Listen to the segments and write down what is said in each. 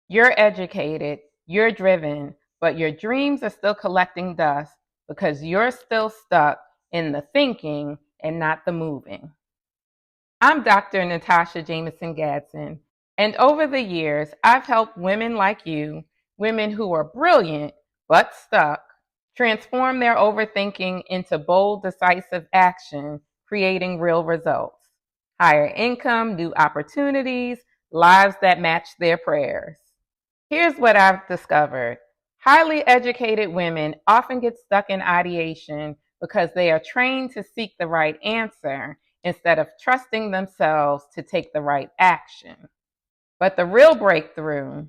You're educated, you're driven, but your dreams are still collecting dust because you're still stuck in the thinking and not the moving. I'm Dr. Natasha Jameson Gadsden, and over the years, I've helped women like you, women who are brilliant but stuck, transform their overthinking into bold, decisive action, creating real results. Higher income, new opportunities, lives that match their prayers. Here's what I've discovered. Highly educated women often get stuck in ideation because they are trained to seek the right answer instead of trusting themselves to take the right action. But the real breakthrough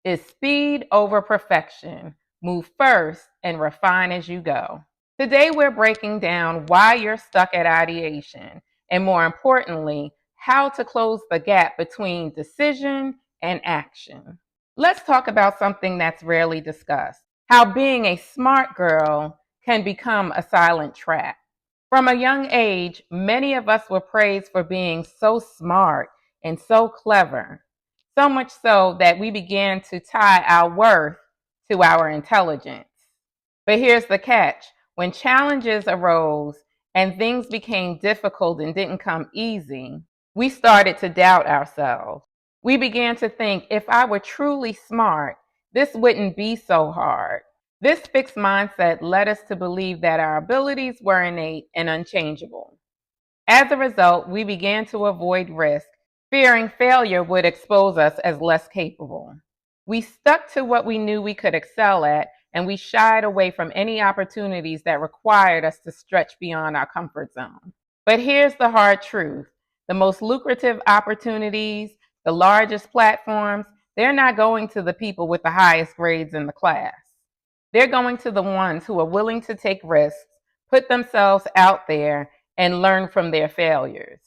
is speed over perfection. Move first and refine as you go. Today, we're breaking down why you're stuck at ideation and, more importantly, how to close the gap between decision and action. Let's talk about something that's rarely discussed: how being a smart girl can become a silent trap. From a young age, many of us were praised for being so smart and so clever, so much so that we began to tie our worth to our intelligence. But here's the catch: when challenges arose and things became difficult and didn't come easy, we started to doubt ourselves. We began to think, if I were truly smart, this wouldn't be so hard. This fixed mindset led us to believe that our abilities were innate and unchangeable. As a result, we began to avoid risk, fearing failure would expose us as less capable. We stuck to what we knew we could excel at, and we shied away from any opportunities that required us to stretch beyond our comfort zone. But here's the hard truth: the most lucrative opportunities, the largest platforms, they're not going to the people with the highest grades in the class. They're going to the ones who are willing to take risks, put themselves out there, and learn from their failures.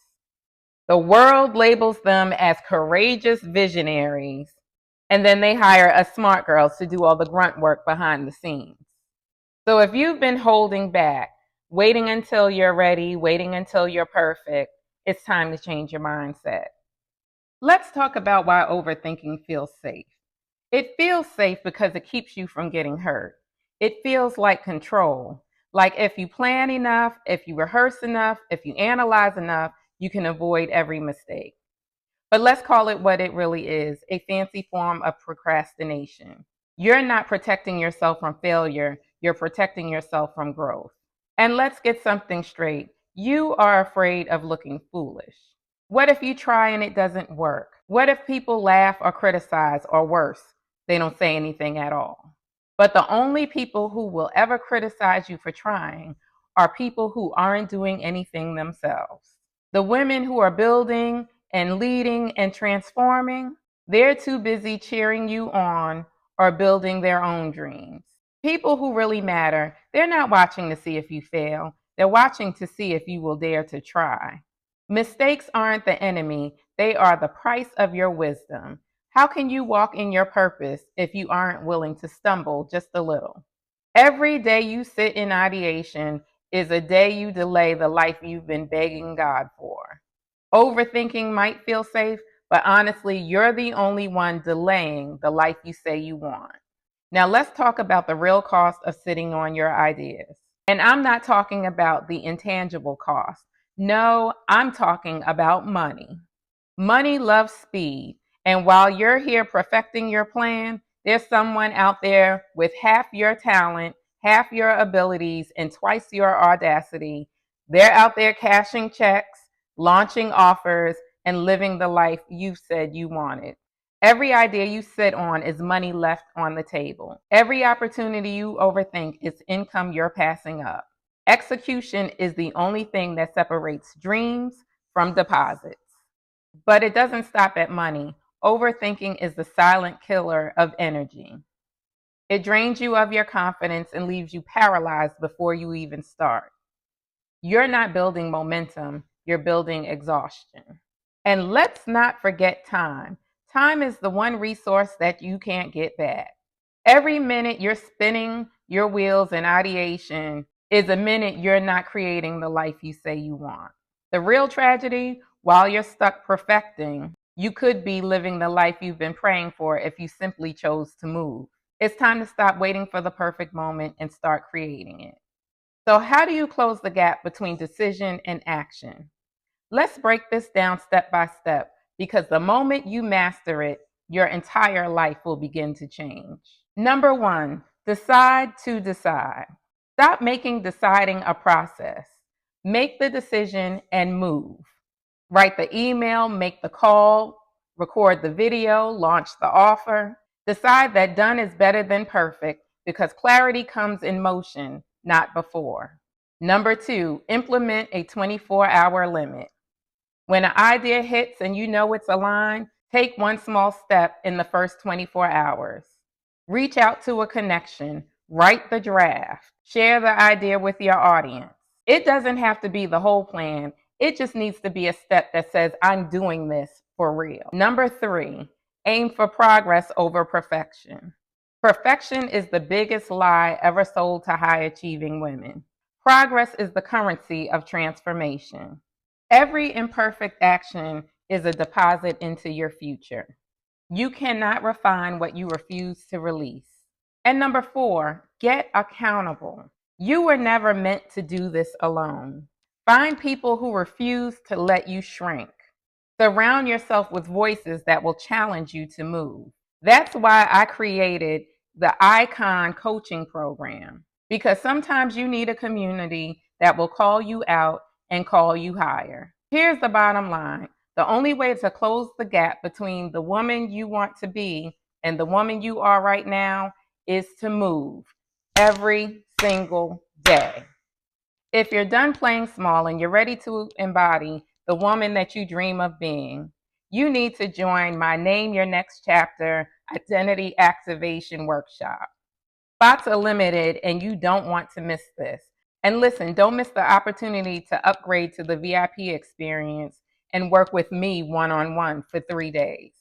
The world labels them as courageous visionaries, and then they hire us smart girls to do all the grunt work behind the scenes. So if you've been holding back, waiting until you're ready, waiting until you're perfect, it's time to change your mindset. Let's talk about why overthinking feels safe. It feels safe because it keeps you from getting hurt. It feels like control. Like if you plan enough, if you rehearse enough, if you analyze enough, you can avoid every mistake. But let's call it what it really is: a fancy form of procrastination. You're not protecting yourself from failure, you're protecting yourself from growth. And let's get something straight: you are afraid of looking foolish. What if you try and it doesn't work? What if people laugh or criticize, or worse, they don't say anything at all? But the only people who will ever criticize you for trying are people who aren't doing anything themselves. The women who are building and leading and transforming, they're too busy cheering you on or building their own dreams. People who really matter, they're not watching to see if you fail. They're watching to see if you will dare to try. Mistakes aren't the enemy, they are the price of your wisdom. How can you walk in your purpose if you aren't willing to stumble just a little? Every day you sit in ideation is a day you delay the life you've been begging God for. Overthinking might feel safe, but honestly, you're the only one delaying the life you say you want. Now, let's talk about the real cost of sitting on your ideas. And I'm not talking about the intangible cost. No, I'm talking about money. Money loves speed. And while you're here perfecting your plan, there's someone out there with half your talent, half your abilities, and twice your audacity. They're out there cashing checks, launching offers, and living the life you said you wanted. Every idea you sit on is money left on the table. Every opportunity you overthink is income you're passing up. Execution is the only thing that separates dreams from deposits. But it doesn't stop at money. Overthinking is the silent killer of energy. It drains you of your confidence and leaves you paralyzed before you even start. You're not building momentum, you're building exhaustion. And let's not forget time. Time is the one resource that you can't get back. Every minute you're spinning your wheels in ideation is a minute you're not creating the life you say you want. The real tragedy: while you're stuck perfecting, You could be living the life you've been praying for if you simply chose to move. It's time to stop waiting for the perfect moment and start creating it. So, how do you close the gap between decision and action? Let's break this down step by step because the moment you master it, your entire life will begin to change. Number one, decide to decide. Stop making deciding a process. Make the decision and move. Write the email, make the call, record the video, launch the offer. Decide that done is better than perfect because clarity comes in motion, not before. Number two, implement a 24-hour limit. When an idea hits and you know it's aligned, take one small step in the first 24 hours. Reach out to a connection, write the draft, share the idea with your audience. It doesn't have to be the whole plan. It just needs to be a step that says, I'm doing this for real. Number three, aim for progress over perfection. Perfection is the biggest lie ever sold to high achieving women. Progress is the currency of transformation. Every imperfect action is a deposit into your future. You cannot refine what you refuse to release. And number four, get accountable. You were never meant to do this alone. Find people who refuse to let you shrink. Surround yourself with voices that will challenge you to move. That's why I created the Icon coaching program, because sometimes you need a community that will call you out and call you higher. Here's the bottom line. The only way to close the gap between the woman you want to be and the woman you are right now is to move every single day. If you're done playing small and you're ready to embody the woman that you dream of being, you need to join my Name Your Next Chapter Identity Activation Workshop. Spots are limited and you don't want to miss this. And listen, don't miss the opportunity to upgrade to the VIP experience and work with me one-on-one for 3 days.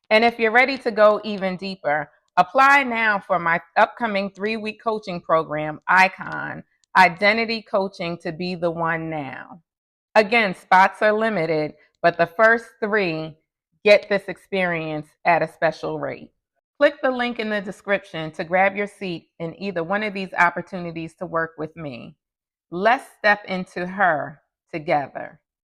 And if you're ready to go even deeper, apply now for my upcoming 3-week coaching program, Icon, Identity Coaching to Be the One Now. Again, spots are limited, but the first 3 get this experience at a special rate. Click the link in the description to grab your seat in either one of these opportunities to work with me. Let's step into her together.